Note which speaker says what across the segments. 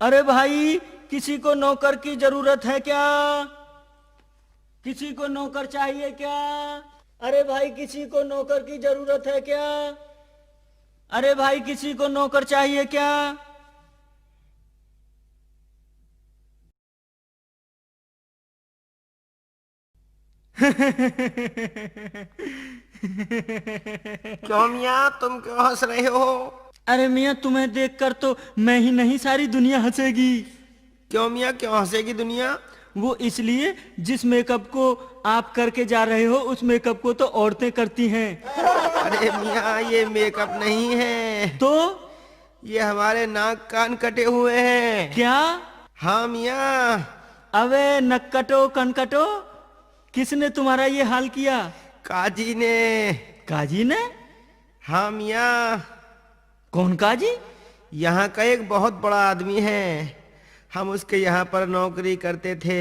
Speaker 1: अरे भाई, किसी को नौकर की जरूरत है क्या? किसी को नौकर चाहिए क्या? अरे भाई, किसी को नौकर की जरूरत है क्या? अरे भाई, किसी को नौकर चाहिए क्या?
Speaker 2: क्यों मियाँ, तुम क्यों हंस रहे हो?
Speaker 1: अरे मियाँ, तुम्हें देखकर तो मैं ही नहीं, सारी दुनिया हंसेगी।
Speaker 2: क्यों मियाँ, क्यों हंसेगी दुनिया?
Speaker 1: वो इसलिए, जिस मेकअप को आप करके जा रहे हो उस मेकअप को तो औरतें करती हैं।
Speaker 2: अरे मियाँ, ये मेकअप नहीं है।
Speaker 1: तो
Speaker 2: ये हमारे नाक कान कटे हुए हैं।
Speaker 1: क्या?
Speaker 2: हाँ मियाँ।
Speaker 1: अबे नक्कटो कनकटो, किसने तुम्हारा ये हाल किया?
Speaker 2: काजी ने।
Speaker 1: काजी ने?
Speaker 2: हाँ मियाँ।
Speaker 1: कौन काजी?
Speaker 2: यहाँ का एक बहुत बड़ा आदमी है। हम उसके यहाँ पर नौकरी करते थे।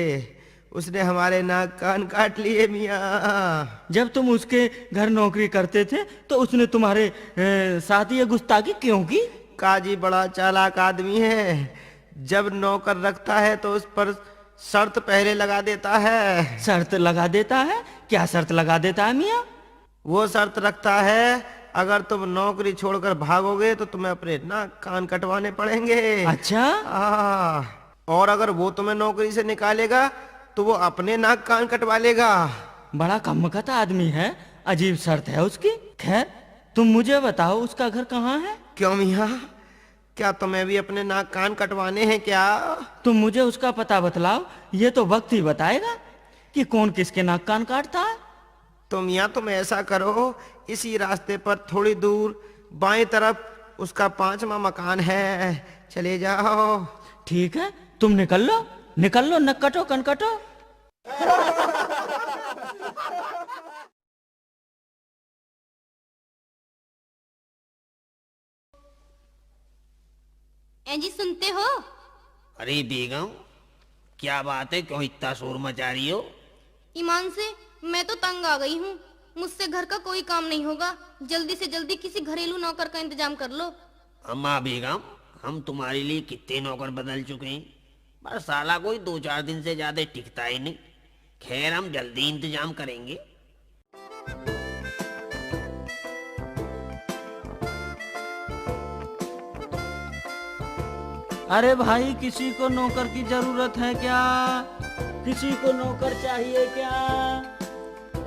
Speaker 2: उसने हमारे नाक कान काट लिए मियाँ।
Speaker 1: जब तुम उसके घर नौकरी करते थे तो उसने तुम्हारे साथ ये गुस्ताखी क्यों की?
Speaker 2: काजी बड़ा चालाक आदमी है। जब नौकर रखता है तो उस पर शर्त पहले लगा देता है।
Speaker 1: शर्त लगा देता है? क्या शर्त लगा देता है मियाँ?
Speaker 2: वो शर्त रखता है, अगर तुम नौकरी छोड़कर भागोगे तो तुम्हें अपने नाक कान कटवाने पड़ेंगे।
Speaker 1: अच्छा।
Speaker 2: और अगर वो तुम्हें नौकरी से निकालेगा तो वो अपने नाक कान कटवा लेगा।
Speaker 1: बड़ा कम्मकता आदमी है, अजीब शर्त है उसकी। खैर, तुम मुझे बताओ उसका घर कहाँ है?
Speaker 2: क्यों मियाँ, क्या तुम्हें भी अपने नाक कान कटवाने हैं क्या?
Speaker 1: तुम मुझे उसका पता बतलाओ, ये तो वक्त ही बताएगा कि कौन किसके नाक कान काटता है।
Speaker 2: तो मियाँ, तुम ऐसा करो, इसी रास्ते पर थोड़ी दूर बाएं तरफ उसका 5वां मकान है, चले जाओ।
Speaker 1: ठीक है, तुम निकल लो नक्कटो कनकटो।
Speaker 3: जी सुनते हो?
Speaker 4: अरे बेगम, क्या बात है, क्यों इतना शोर मचा रही हो?
Speaker 3: ईमान से मैं तो तंग आ गई हूँ। मुझसे घर का कोई काम नहीं होगा। जल्दी से जल्दी किसी घरेलू नौकर का इंतजाम कर लो।
Speaker 4: अम्मा बेगम, हम तुम्हारे लिए कितने नौकर बदल चुके हैं, पर साला कोई 2-4 दिन से ज्यादा टिकता ही नहीं। खैर, हम जल्दी इंतजाम करेंगे।
Speaker 1: अरे भाई, किसी को नौकर की जरूरत है क्या? किसी को नौकर चाहिए क्या?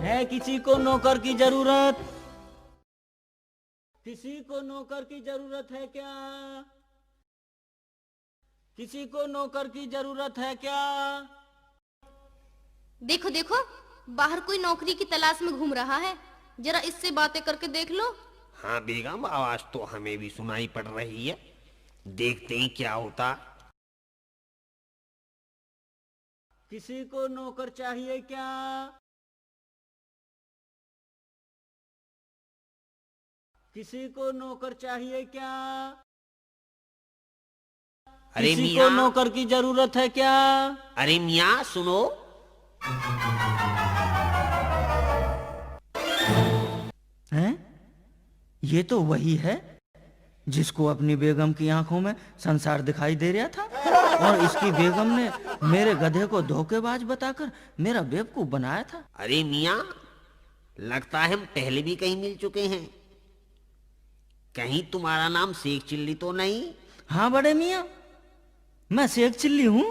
Speaker 1: है किसी को नौकर की जरूरत? किसी को नौकर की जरूरत है क्या? किसी को नौकर की जरूरत है क्या?
Speaker 3: देखो देखो, बाहर कोई नौकरी की तलाश में घूम रहा है। जरा इससे बातें करके देख लो।
Speaker 4: हाँ बेगम, आवाज तो हमें भी सुनाई पड़ रही है। देखते हैं क्या होता।
Speaker 1: किसी को नौकर चाहिए क्या? किसी को नौकर चाहिए क्या?
Speaker 4: अरे
Speaker 1: किसी को
Speaker 4: मियाँ,
Speaker 1: नौकर की जरूरत है क्या?
Speaker 4: अरे मियाँ सुनो।
Speaker 1: हैं? ये तो वही है जिसको अपनी बेगम की आंखों में संसार दिखाई दे रहा था, और इसकी बेगम ने मेरे गधे को धोखेबाज बताकर मेरा बेवकूफ बनाया था।
Speaker 4: अरे मियाँ, लगता है हम पहले भी कहीं मिल चुके हैं। कहीं तुम्हारा नाम शेख चिल्ली तो नहीं?
Speaker 1: हाँ बड़े मियाँ, मैं शेख चिल्ली हूँ।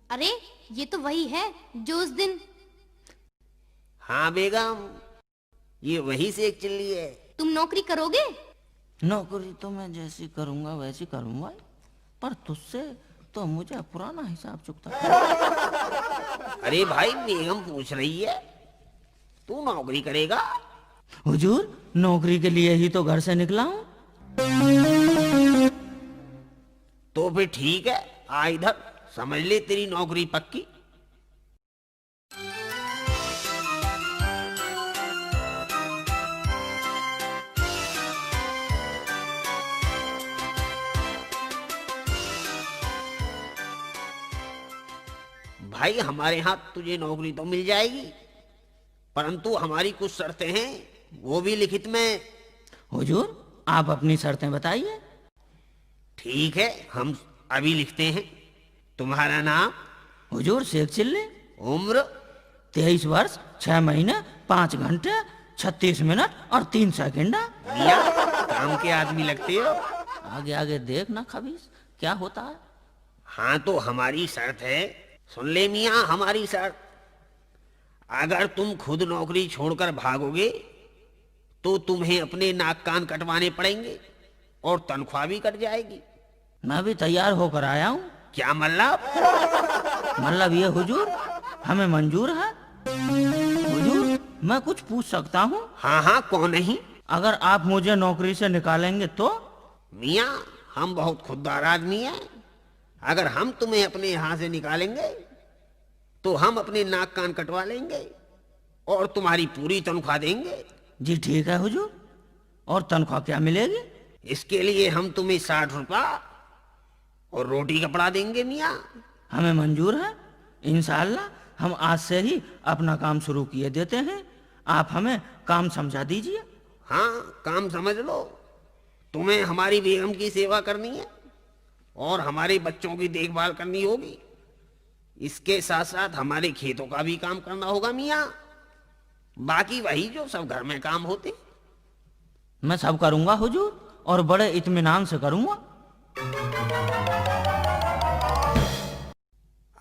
Speaker 3: अरे ये तो वही है जो उस दिन।
Speaker 4: हाँ बेगम, ये वही शेख चिल्ली है।
Speaker 3: तुम नौकरी करोगे?
Speaker 1: नौकरी तो मैं जैसी करूंगा वैसी करूंगा, पर तुझसे तो मुझे पुराना हिसाब चुकता है।
Speaker 4: अरे भाई, बेगम पूछ रही है, तू नौकरी करेगा?
Speaker 1: हुजूर, नौकरी के लिए ही तो घर से निकला हूँ।
Speaker 4: तो फिर ठीक है, आ इधर, समझ ले तेरी नौकरी पक्की। भाई, हमारे यहाँ तुझे नौकरी तो मिल जाएगी, परंतु हमारी कुछ शर्तें हैं, वो भी लिखित में।
Speaker 1: हुजूर, आप अपनी शर्तें बताइए।
Speaker 4: ठीक है, हम अभी लिखते हैं। तुम्हारा नाम?
Speaker 1: हुजूर शेख चिल्ली।
Speaker 4: उम्र?
Speaker 1: 23 वर्ष 6 महीने 5 घंटे 36 मिनट और 3 सेकंड।
Speaker 4: मियाँ, काम के आदमी लगते हो।
Speaker 1: आगे आगे देख ना खबीस क्या होता है।
Speaker 4: हाँ तो हमारी शर्त है, सुन ले मियाँ हमारी शर्त। अगर तुम खुद नौकरी छोड़कर भागोगे तो तुम्हें अपने नाक कान कटवाने पड़ेंगे और तनख्वाह भी कट जाएगी।
Speaker 1: मैं भी तैयार होकर आया हूँ।
Speaker 4: क्या मतलब?
Speaker 1: मतलब ये हुजूर हमें मंजूर है। हुजूर मैं कुछ पूछ सकता हूँ?
Speaker 4: हाँ हाँ, कौन नहीं।
Speaker 1: अगर आप मुझे नौकरी से निकालेंगे तो?
Speaker 4: मियाँ, हम बहुत खुददार आदमी हैं। अगर हम तुम्हें अपने यहाँ से निकालेंगे तो हम अपने नाक कान कटवा लेंगे और तुम्हारी पूरी तनख्वाह देंगे।
Speaker 1: जी ठीक है हुजूर। और तनख्वाह क्या मिलेगी?
Speaker 4: इसके लिए हम तुम्हें 60 रुपया और रोटी कपड़ा देंगे मियाँ।
Speaker 1: हमें मंजूर है। इंशाअल्लाह हम आज से ही अपना काम शुरू किए देते हैं। आप हमें काम समझा दीजिए।
Speaker 4: हाँ, काम समझ लो। तुम्हें हमारी बेगम की सेवा करनी है और हमारे बच्चों की देखभाल करनी होगी। इसके साथ साथ हमारे खेतों का भी काम करना होगा मियाँ। बाकी वही जो सब घर में काम होते।
Speaker 1: मैं सब करूंगा हुजूर और बड़े इत्मीनान से करूंगा।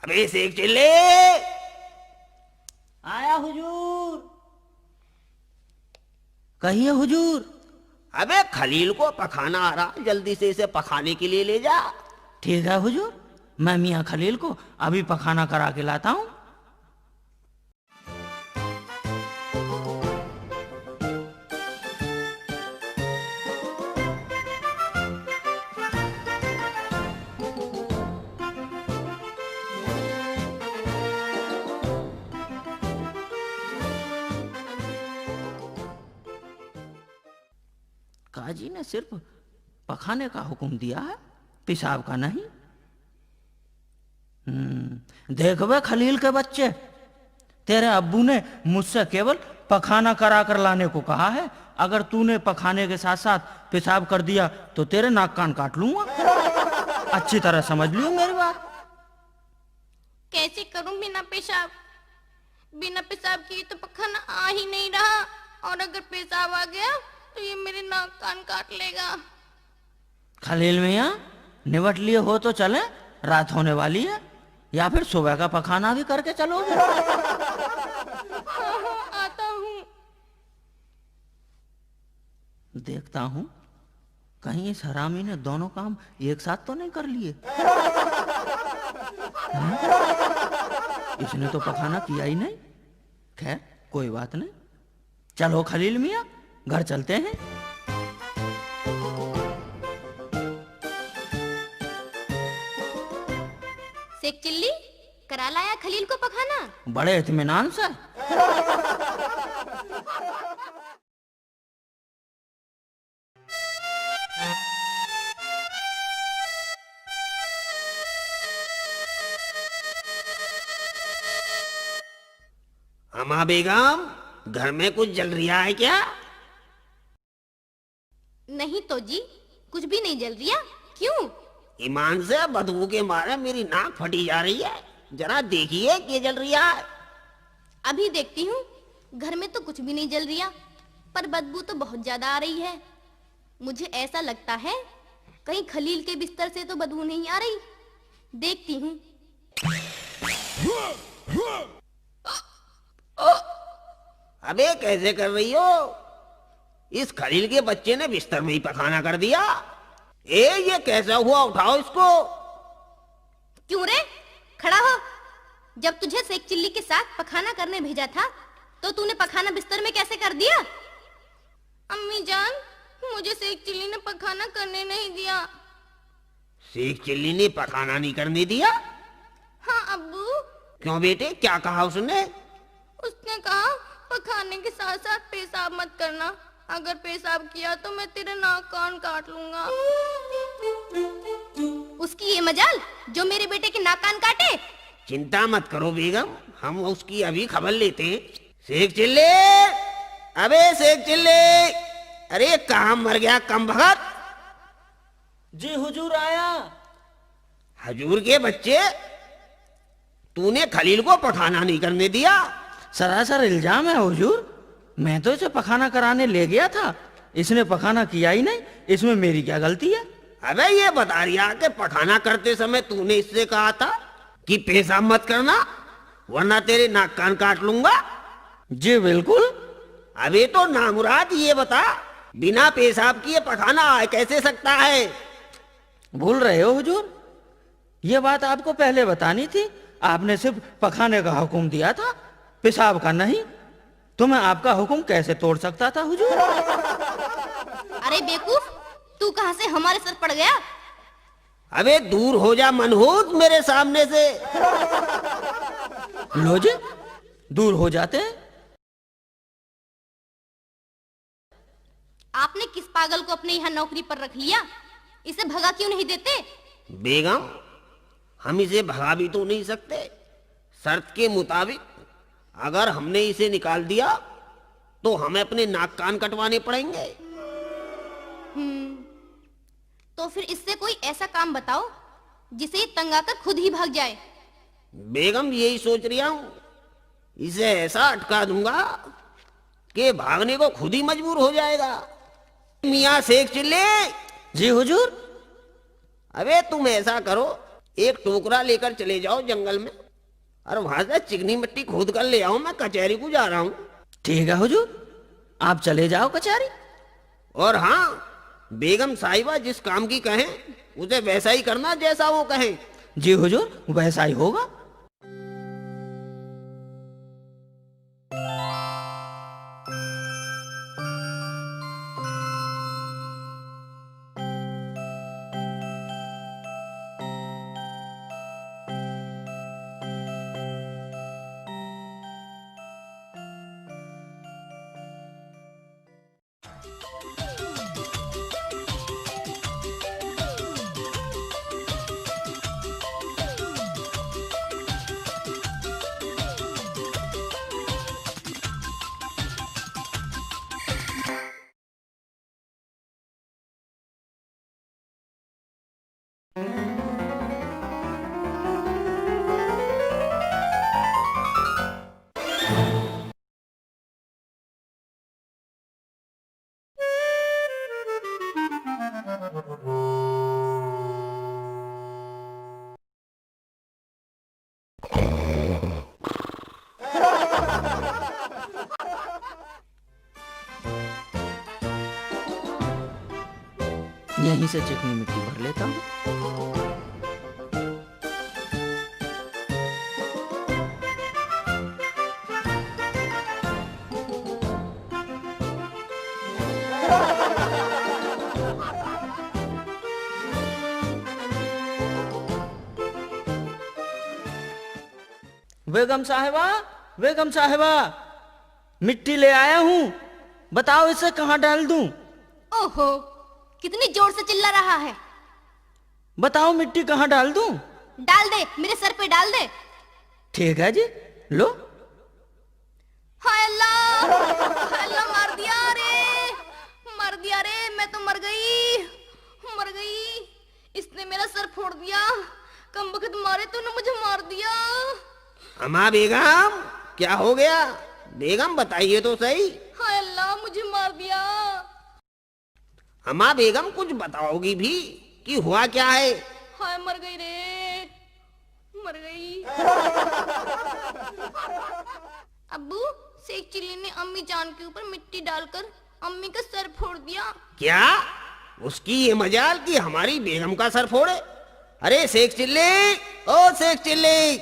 Speaker 4: अबे शेख चिल्ले!
Speaker 1: आया हुजूर। कहिए हुजूर।
Speaker 4: अबे खलील को पखाना आ रहा, जल्दी से इसे पखाने के लिए ले जा।
Speaker 1: ठीक है हुजूर, मैं मियाँ खलील को अभी पखाना करा के लाता हूँ। काजी ने सिर्फ पखाने का हुक्म दिया है, पेशाब का नहीं। देख वे खलील के बच्चे, तेरे अब्बू ने मुझसे केवल पखाना करा कर लाने को कहा है। अगर तूने पखाने के साथ साथ पेशाब कर दिया तो तेरे नाक कान काट लूंगा। अच्छी तरह समझ लियो मेरी बात।
Speaker 3: कैसे करूं बिना पेशाब? बिना पेशाब किए तो पखाना आ ही नहीं रहा, और अगर पेशाब आ गया तो ये मेरे नाक कान काट लेगा।
Speaker 1: खलील मियाँ निबट लिए हो तो चले, रात होने वाली है। या फिर सुबह का पखाना भी करके चलोगे?
Speaker 3: हाँ, आता हूँ।
Speaker 1: देखता हूँ कहीं इस हरामी ने दोनों काम एक साथ तो नहीं कर लिए। इसने तो पखाना किया ही नहीं। खैर कोई बात नहीं। चलो खलील मियाँ घर चलते हैं।
Speaker 3: शेख चिल्ली, करा लाया खलील को पखाना?
Speaker 1: बड़े इत्मीनान से।
Speaker 4: अम्मा बेगम, घर में कुछ जल रहा है क्या?
Speaker 3: नहीं तो जी, कुछ भी नहीं जल रिया। क्यों?
Speaker 4: ईमान से बदबू के मारे मेरी नाक फटी जा रही है। जरा देखिए क्या जल रहा है।
Speaker 3: अभी देखती हूँ। घर में तो कुछ भी नहीं जल रिया, पर बदबू तो बहुत ज्यादा आ रही है। मुझे ऐसा लगता है कहीं खलील के बिस्तर से तो बदबू नहीं आ रही। देखती हूँ।
Speaker 4: अबे कैसे कर रही हो? इस खलील के बच्चे ने बिस्तर में ही पखाना कर दिया। ये कैसा हुआ? उठाओ इसको।
Speaker 3: क्यों रे? खड़ा हो। जब तुझे शेख चिल्ली के साथ पखाना करने भेजा था तो तूने पखाना बिस्तर में कैसे कर दिया? अम्मी जान, मुझे शेख चिल्ली ने पखाना करने नहीं दिया।
Speaker 4: शेख चिल्ली ने पखाना नहीं करने दिया?
Speaker 3: हाँ अब्बू।
Speaker 4: क्यों बेटे, क्या कहा उसने?
Speaker 3: उसने कहा पखाने के साथ साथ पेशाब मत करना। अगर पेशाब किया तो मैं तेरे नाक कान काट लूंगा। उसकी ये मजाल जो मेरे बेटे के नाक कान काटे।
Speaker 4: चिंता मत करो बेगम, हम उसकी अभी खबर लेते हैं। शेख चिल्ले, अबे शेख चिल्ले, अरे कहाँ मर गया कम भगत?
Speaker 1: जी हुजूर आया।
Speaker 4: हजूर के बच्चे, तूने खलील को पखाना नहीं करने दिया।
Speaker 1: सरासर इल्जाम है हुजूर। मैं तो इसे पखाना कराने ले गया था, इसने पखाना किया ही नहीं। इसमें मेरी क्या गलती है?
Speaker 4: अबे ये बता रिया कि पखाना करते समय तूने इससे कहा था कि पेशाब मत करना, वरना तेरे नाक कान काट लूंगा।
Speaker 1: जी बिल्कुल।
Speaker 4: अबे तो नामुराद ये बता, बिना पेशाब किए पखाना आ कैसे सकता है?
Speaker 1: भूल रहे हो हुजूर, ये बात आपको पहले बतानी थी। आपने सिर्फ पखाने का हुक्म दिया था, पेशाब का नहीं। तो मैं आपका हुक्म कैसे तोड़ सकता था हुजूर?
Speaker 3: अरे बेवकूफ, तू कहाँ से हमारे सर पड़ गया?
Speaker 4: अबे दूर हो जा मनहूस मेरे सामने से।
Speaker 1: लो जी, दूर हो जाते हैं।
Speaker 3: आपने किस पागल को अपने यहाँ नौकरी पर रख लिया? इसे भगा क्यों नहीं देते?
Speaker 4: बेगम, हम इसे भगा भी तो नहीं सकते। शर्त के मुताबिक अगर हमने इसे निकाल दिया तो हमें अपने नाक कान कटवाने पड़ेंगे।
Speaker 3: तो फिर इससे कोई ऐसा काम बताओ जिसे ये तंग आकर खुद ही भाग जाए।
Speaker 4: बेगम, यही सोच रहा हूं, इसे ऐसा अटका दूंगा कि भागने को खुद ही मजबूर हो जाएगा। मियाँ शेख चिल्ले।
Speaker 1: जी हुजूर।
Speaker 4: अबे तुम ऐसा करो, एक टोकरा लेकर चले जाओ जंगल में और वहां से चिकनी मिट्टी खोद कर ले आओ। मैं कचहरी को जा रहा हूँ।
Speaker 1: ठीक है हुजूर, आप चले जाओ कचहरी।
Speaker 4: और हाँ, बेगम साहिबा जिस काम की कहें उसे वैसा ही करना जैसा वो कहें।
Speaker 1: जी हुजूर, वैसा ही होगा। यहीं से चिकनी मिट्टी भर लेता हूँ। बेगम साहिबा, बेगम साहिबा, मिट्टी ले आया हूँ। बताओ इसे कहाँ डाल दूं?
Speaker 3: ओहो, कितनी जोर से चिल्ला रहा है।
Speaker 1: बताओ मिट्टी कहाँ डाल दूं?
Speaker 3: डाल दे, मेरे सर पे डाल दे।
Speaker 1: ठीक है जी, लो।
Speaker 3: हाय अल्लाह, हाय अल्लाह, मार दिया रे, मार दिया रे, मैं तो मर गई, मर गई। इसने मेरा सर फोड़ दिया। कमबख्त मारे तूने मुझे मार दिया।
Speaker 4: अम्मा बेगम, क्या हो गया? बेगम बताइए तो सही।
Speaker 3: हाय अल्लाह, मुझे मार दिया।
Speaker 4: अम्मा बेगम, कुछ बताओगी भी कि हुआ क्या है?
Speaker 3: हाय मर गई रे, मर गई। अब्बू, शेख चिल्ली ने अम्मी जान के ऊपर मिट्टी डालकर अम्मी का सर फोड़ दिया।
Speaker 4: क्या? उसकी ये मजाल कि हमारी बेगम का सर फोड़े? अरे शेख चिल्ली, ओ शेख चिल्ली।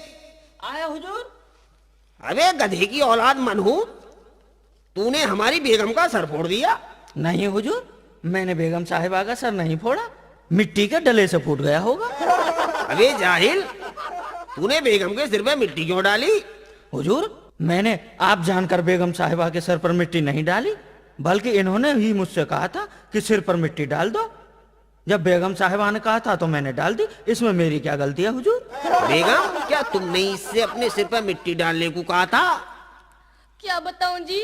Speaker 1: आया हुजूर।
Speaker 4: अबे गधे की औलाद मनहूस, तूने हमारी बेगम का सर फोड़ दिया।
Speaker 1: नहीं हुजूर, मैंने बेगम साहिबा का सर नहीं फोड़ा, मिट्टी के डले से फूट गया होगा।
Speaker 4: अबे जाहिल, तूने बेगम के सिर पे मिट्टी क्यों डाली?
Speaker 1: हुजूर, मैंने आप जानकर बेगम साहिबा के सर पर मिट्टी नहीं डाली, बल्कि इन्होंने ही मुझसे कहा था कि सिर पर मिट्टी डाल दो। जब बेगम साहिबा ने कहा था तो मैंने डाल दी। इसमें मेरी क्या गलती है हुजूर?
Speaker 4: बेगम, क्या तुमने इससे अपने सिर पर मिट्टी डालने को कहा था?
Speaker 3: क्या बताऊं जी,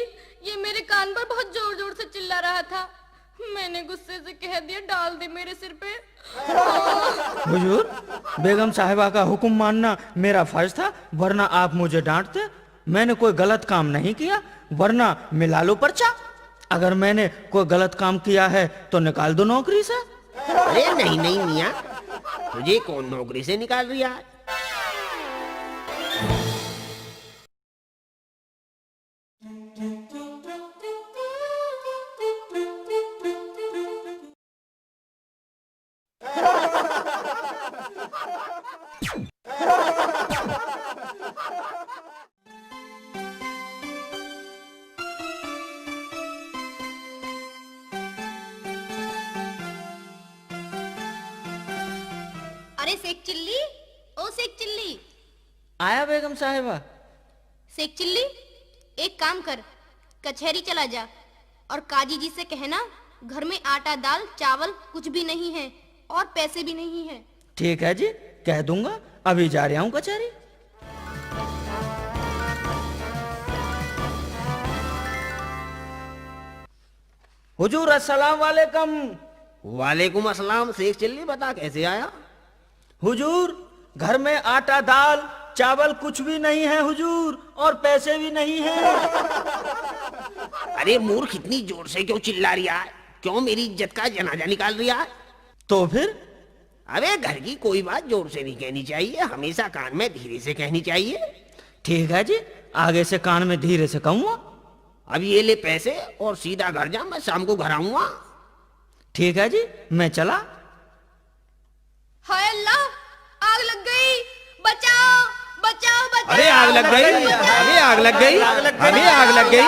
Speaker 3: ये मेरे कान पर बहुत जोर जोर से चिल्ला रहा था। मैंने गुस्से से कह दिया, डाल दे मेरे सिर पे।
Speaker 1: हुजूर, बेगम साहिबा का हुक्म मानना मेरा फर्ज था, वरना आप मुझे डांटते। मैंने कोई गलत काम नहीं किया, वरना मिला लो पर्चा। अगर मैंने कोई गलत काम किया है तो निकाल दो नौकरी से।
Speaker 4: अरे नहीं नहीं मियाँ, तुझे कौन नौकरी से निकाल रहा है?
Speaker 3: अरे सेक चिल्ली, ओ सेक चिल्ली।
Speaker 1: आया बेगम साहिबा।
Speaker 3: सेक चिल्ली, एक काम कर, कचहरी चला जा और काजी जी से कहना घर में आटा दाल चावल कुछ भी नहीं है और पैसे भी नहीं है।
Speaker 1: ठीक है जी, कह दूंगा। अभी जा रहा हूँ कचहरी। हुजूर अस्सलाम वालेकुम।
Speaker 4: वालेकुम अस्सलाम। शेख चिल्ली, बता कैसे आया?
Speaker 1: हुजूर, घर में आटा दाल चावल कुछ भी नहीं है हुजूर, और पैसे भी नहीं है।
Speaker 4: अरे मूर्ख, इतनी जोर से क्यों चिल्ला रहा है? क्यों मेरी इज्जत का जनाजा निकाल रहा है?
Speaker 1: तो फिर?
Speaker 4: अबे घर की कोई बात जोर से नहीं कहनी चाहिए, हमेशा कान में धीरे से कहनी चाहिए।
Speaker 1: ठीक है जी, आगे से कान में धीरे से कहूँगा।
Speaker 4: अब ये ले पैसे और सीधा घर जा, मैं शाम को घर आऊंगा।
Speaker 1: ठीक है जी, मैं चला।
Speaker 3: हाय अल्लाह, आग लग गई, बचाओ बचाओ बचाओ।
Speaker 2: अरे आग लग गई, अरे आग लग गई, अरे आग लग गई,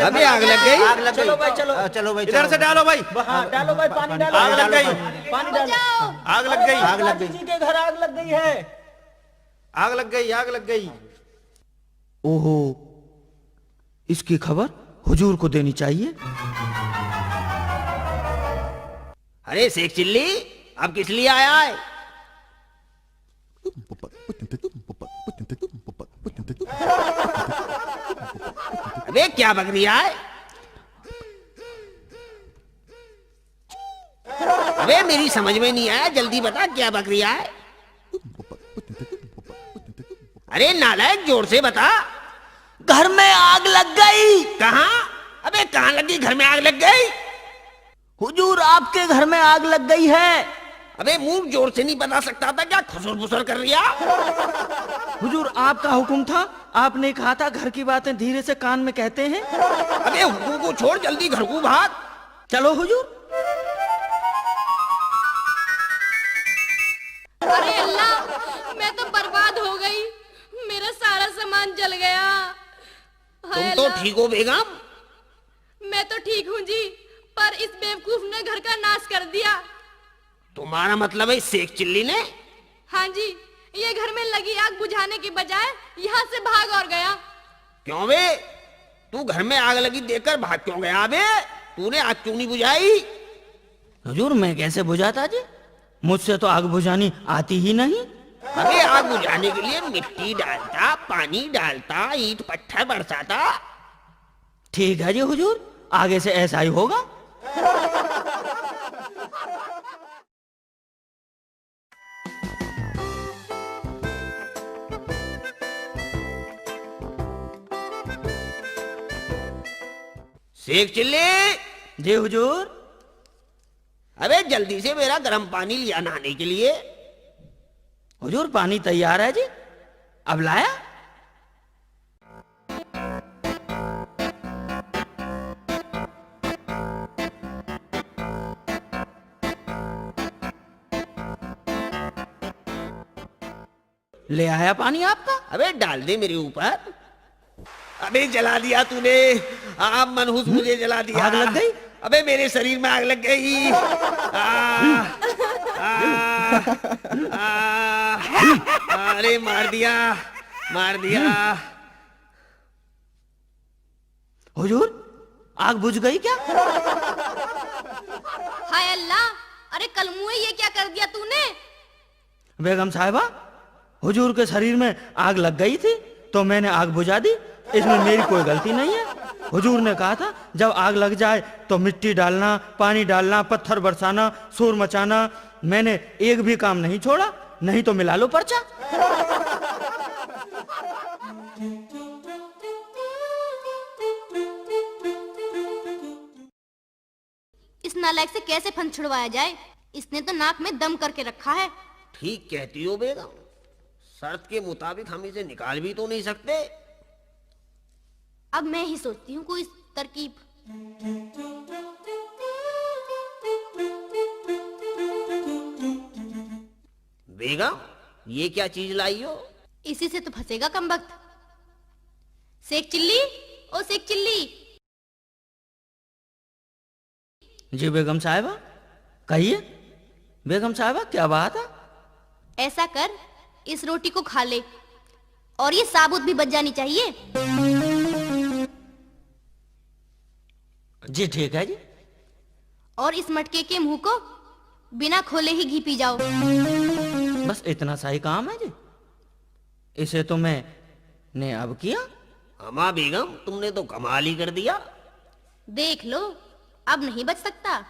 Speaker 2: अरे आग लग गई।
Speaker 1: चलो भाई, चलो
Speaker 2: चलो भाई, इधर से डालो भाई।
Speaker 1: हाँ, डालो भाई, पानी डालो।
Speaker 2: आग लग गई,
Speaker 1: पानी डालो।
Speaker 3: बचाओ।
Speaker 2: आग लग गई, आग लग
Speaker 1: काजी
Speaker 2: गई,
Speaker 1: जी के घर आग लग गई है।
Speaker 2: आग लग गई, आग लग गई।
Speaker 1: ओहो, इसकी खबर हुजूर को देनी चाहिए।
Speaker 4: अरे शेख चिल्ली, अब किस लिए आया है? अबे क्या बक रहा है? अबे मेरी समझ में नहीं आया, जल्दी बता क्या बक रहा है? अरे नालायक, जोर से बता।
Speaker 1: घर में आग लग गई।
Speaker 4: कहाँ? अबे कहाँ लगी? घर में आग लग गई?
Speaker 1: हुजूर, आपके घर में आग लग गई है।
Speaker 4: अबे मूर्ख, जोर से नहीं बता सकता था क्या? खुसर फुसर कर रिया।
Speaker 1: हुजूर, आपका हुक्म था, आपने कहा था घर की बातें धीरे से कान में कहते हैं।
Speaker 4: अबे हुक्म को छोड़, जल्दी घर को भाग।
Speaker 1: चलो हुजूर।
Speaker 3: अरे अल्लाह, मैं तो बर्बाद हो गई, मेरा सारा सामान जल गया। हाय
Speaker 4: तुम तो
Speaker 3: अल्लाह।
Speaker 4: ठीक हो बेगम?
Speaker 3: मैं तो ठीक हूँ जी, पर इस बेवकूफ ने घर का नाश कर दिया।
Speaker 4: तुम्हारा मतलब है शेख चिल्ली ने?
Speaker 3: हाँ जी, ये घर में लगी आग बुझाने की बजाय यहाँ से भाग और गया।
Speaker 4: क्यों बे? तू घर में आग लगी देखकर भाग क्यों गया बे? तूने आग क्यों नहीं बुझाई?
Speaker 1: हुजूर, मैं कैसे बुझाता जी? मुझसे तो आग बुझानी आती ही नहीं।
Speaker 4: अबे आग बुझाने के लिए मिट्टी डालता, पानी डालता, ईंट पत्थर बरसाता।
Speaker 1: ठीक है जी हुजूर, आगे से ऐसा ही होगा।
Speaker 4: शेख चिल्ली,
Speaker 1: जी हुजूर।
Speaker 4: अबे जल्दी से मेरा गर्म पानी लिया नहाने के लिए।
Speaker 1: हुजूर, पानी तैयार है जी, अब लाया। ले आया पानी आपका।
Speaker 4: अबे डाल दे मेरे ऊपर। अबे जला दिया तूने, आप मनहूस मुझे जला दिया।
Speaker 1: आग लग गई?
Speaker 4: अबे मेरे शरीर में आग लग गई। अरे मार दिया, मार दिया।
Speaker 1: हुजूर, आग बुझ गई क्या?
Speaker 3: हाय अल्लाह, अरे कलमुए, ये क्या कर दिया तूने?
Speaker 1: बेगम साहिबा, हुजूर के शरीर में आग लग गई थी तो मैंने आग बुझा दी, इसमें मेरी कोई गलती नहीं है। हुजूर ने कहा था जब आग लग जाए तो मिट्टी डालना, पानी डालना, पत्थर बरसाना, शोर मचाना, मैंने एक भी काम नहीं छोड़ा, नहीं तो मिला लो पर्चा।
Speaker 3: इस नालायक से कैसे फन छुड़वाया जाए? इसने तो नाक में दम करके रखा है।
Speaker 4: ठीक कहती हो बेगम, शर्त के मुताबिक हम इसे निकाल भी तो नहीं सकते।
Speaker 3: अब मैं ही सोचती हूँ कोई तरकीब।
Speaker 4: बेगम, ये क्या चीज लाई हो?
Speaker 3: इसी से तो फंसेगा कमबख्त। सेक चिल्ली, ओ सेक चिल्ली।
Speaker 1: जी बेगम साहिबा, कहिए। बेगम साहिबा क्या बात है?
Speaker 3: ऐसा कर, इस रोटी को खा ले और ये साबुत भी बच जानी चाहिए।
Speaker 1: जी ठीक है जी।
Speaker 3: और इस मटके के मुंह को बिना खोले ही घी पी जाओ।
Speaker 1: बस इतना सा ही काम है जी। इसे तो मैंने अब किया।
Speaker 4: अम्मा बेगम, तुमने तो कमाल ही कर दिया।
Speaker 3: देख लो, अब नहीं बच सकता।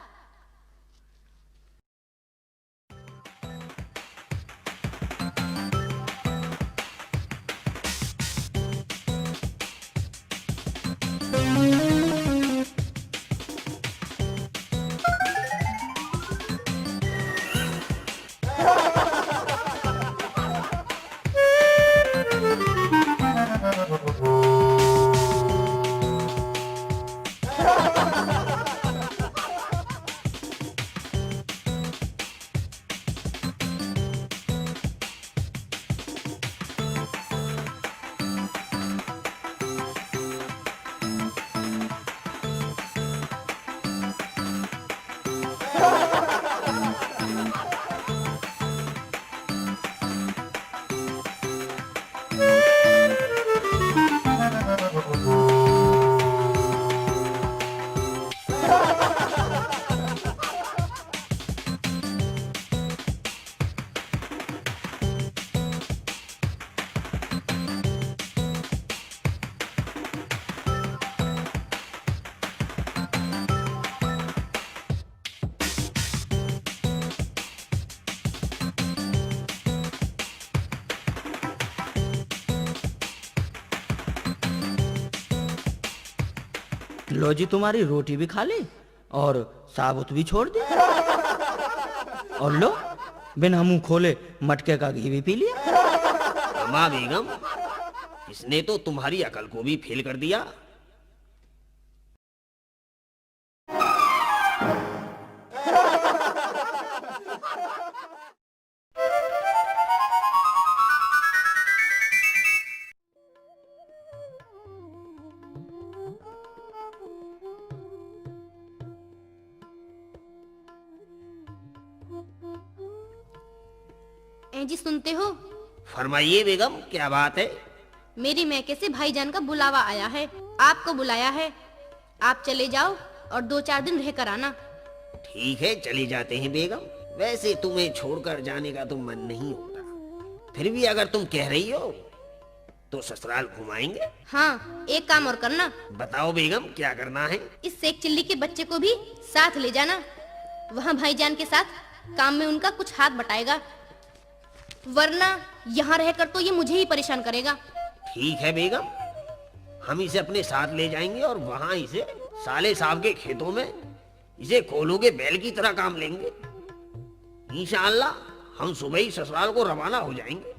Speaker 1: लो जी, तुम्हारी रोटी भी खा ली और साबुत भी छोड़ दी। और लो, बिना मुंह खोले मटके का घी भी पी लिया।
Speaker 4: अम्मा बेगम, इसने तो तुम्हारी अकल को भी फेल कर दिया।
Speaker 3: जी सुनते हो?
Speaker 4: फरमाइए बेगम, क्या बात है?
Speaker 3: मेरी मैके से भाईजान का बुलावा आया है, आपको बुलाया है। आप चले जाओ और 2-4 दिन रह कर आना।
Speaker 4: ठीक है, चले जाते हैं बेगम। वैसे तुम्हें छोड़कर जाने का तो मन नहीं होता, फिर भी अगर तुम कह रही हो तो ससुराल घुमाएंगे।
Speaker 3: हाँ, एक काम और करना।
Speaker 4: बताओ बेगम, क्या करना है?
Speaker 3: इस शेख चिल्ली के बच्चे को भी साथ ले जाना। वहाँ भाईजान के साथ काम में उनका कुछ हाथ बटाएगा, वरना यहाँ रहकर तो ये मुझे ही परेशान करेगा।
Speaker 4: ठीक है बेगम, हम इसे अपने साथ ले जाएंगे और वहाँ इसे साले साहब के खेतों में इसे कोलों के बैल की तरह काम लेंगे। इंशाअल्लाह हम सुबह ही ससुराल को रवाना हो जाएंगे।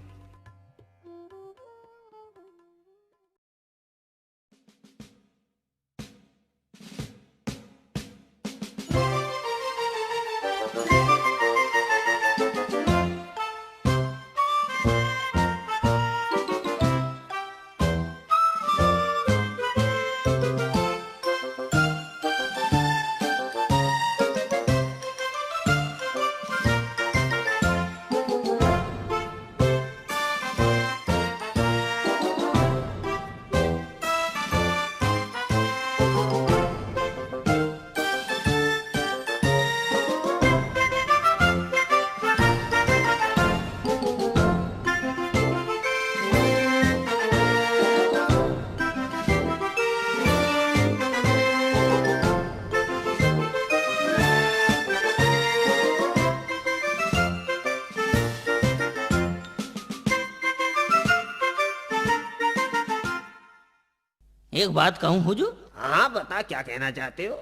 Speaker 1: एक बात कहूँ हुजूर?
Speaker 4: हाँ बता, क्या कहना चाहते हो?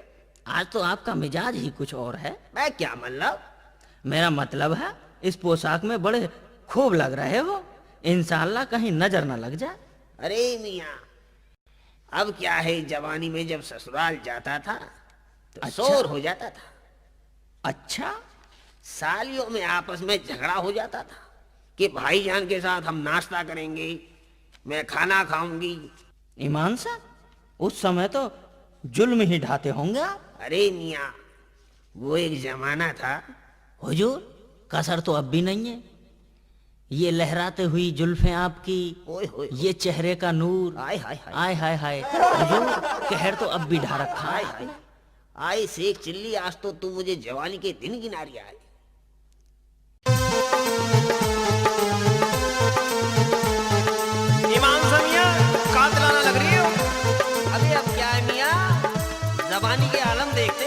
Speaker 1: आज तो आपका मिजाज ही कुछ और है।
Speaker 4: मैं क्या मतलब?
Speaker 1: मेरा मतलब है इस पोशाक में बड़े खूब लग रहे हो। इंशाल्लाह कहीं नजर न लग जाए।
Speaker 4: अरे मियाँ, अब क्या है, जवानी में जब ससुराल जाता था तो
Speaker 1: अच्छा।
Speaker 4: शोर हो जाता था।
Speaker 1: अच्छा,
Speaker 4: सालियों में आपस में झगड़ा हो जाता था कि भाईजान के साथ हम नाश्ता करेंगे, मैं खाना खाऊंगी।
Speaker 1: ईमान से उस समय तो जुल्म ही ढाते होंगे आप।
Speaker 4: अरे मियाँ, वो एक जमाना था।
Speaker 1: हुजूर, कसर तो अब भी नहीं है। ये लहराते हुई जुल्फें आपकी,
Speaker 4: ओए होए,
Speaker 1: ये चेहरे का नूर,
Speaker 4: आय हाय हाय,
Speaker 1: आय हाय हाय। हुजूर, कहर तो अब भी ढा रखा
Speaker 4: हाय
Speaker 1: है।
Speaker 4: हाय, आए शेख चिल्ली, आज तो तू मुझे जवानी के दिन गिना रही है।
Speaker 2: ईमान से मियाँ कातिलाना लग रही हो।
Speaker 4: अबे अब क्या है मियाँ, जबानी के आलम देखते,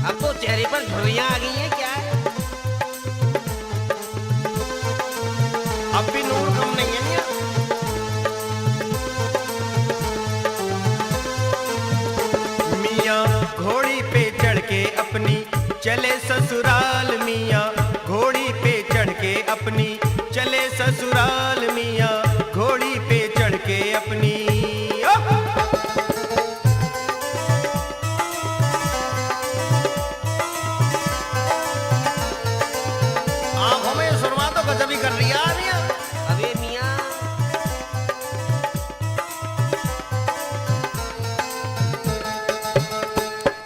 Speaker 4: अब तो चेहरे पर झुर्रियां आ गई हैं। क्या है?
Speaker 2: अब भी नूर कम नहीं है मियाँ। मियाँ घोड़ी पे चढ़ के अपनी चले ससुराल। मियाँ घोड़ी पे चढ़ के अपनी चले ससुराल। मियाँ घोड़ी पे चढ़ के अपनी आंखों में सुरमा तो गजब ही कर रही है मियाँ।
Speaker 4: अबे मियाँ,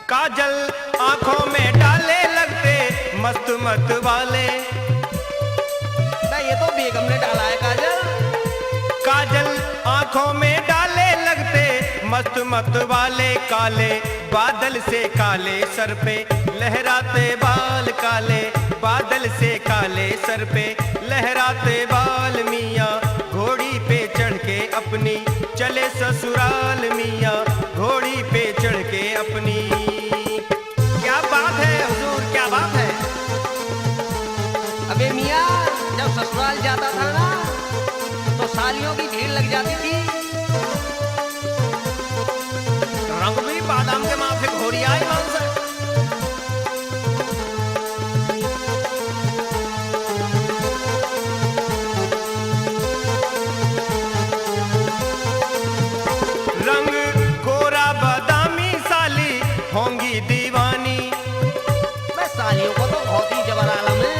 Speaker 2: काजल आंखों में डाले लगते मस्त मत वाले।
Speaker 4: ये तो बेगम ने डाला है काजल।
Speaker 2: काजल आंखों में डाले लगते मस्त मत वाले। काले बादल से काले सर पे लहराते बाल। काले बादल से काले सर पे लहराते बाल। मियाँ घोड़ी पे चढ़ के अपनी चले ससुराल। मियाँ घोड़ी पे चढ़ के अपनी। क्या बात है हुजूर, क्या बात है।
Speaker 4: अबे मियाँ, जब ससुराल जाता था ना तो सालियों की भीड़ लग जाती थी।
Speaker 2: रंग भी बादाम के माफिक हो रही है ईमान से। रंग गोरा बादामी साली होंगी दीवानी।
Speaker 4: मैं सालियों को तो बहुत ही जबर आलम है।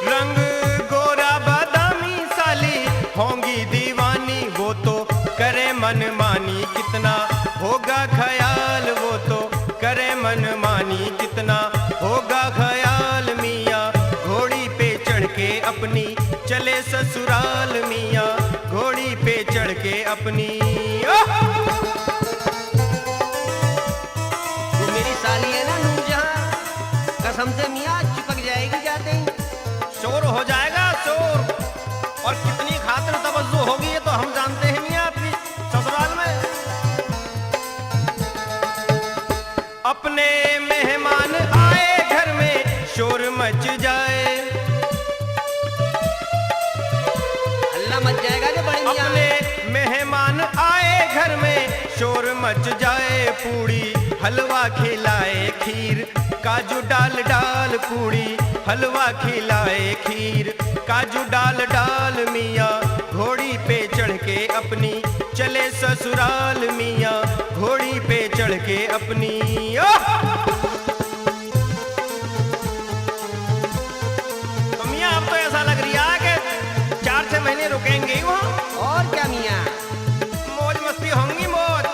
Speaker 2: रंग गोरा बादामी साली होंगी दीवानी। वो तो करे मनमानी कितना होगा ख्याल। वो तो करे मनमानी कितना होगा ख्याल। मियाँ घोड़ी पे चढ़ के अपनी चले ससुराल। मियाँ घोड़ी पे चढ़ के अपनी।
Speaker 4: तू मेरी साली है ना नूरजहां, कसम से मियाँ चिपक जाएगी जाते ही।
Speaker 2: शोर हो जाएगा शोर। और कितनी खातिर तवज्जो होगी ये तो हम जानते हैं मियाँ अपनी ससुराल में। अपने मेहमान आए घर में शोर मच जाए।
Speaker 4: अल्लाह मच जाएगा जो बड़े मियाँ।
Speaker 2: अपने मेहमान आए घर में शोर मच जाए। पूड़ी हलवा खिलाए खीर काजू डाल डाल। पूड़ी हलवा खिलाए खीर काजू डाल डाल। मियाँ घोड़ी पे चढ़ के अपनी चले ससुराल। मियाँ घोड़ी पे चढ़ के अपनी। तो मियाँ अब तो ऐसा लग रही है कि 4-6 महीने रुकेंगे ही वहाँ।
Speaker 4: और क्या मियाँ,
Speaker 2: मौज मस्ती होंगी मौज।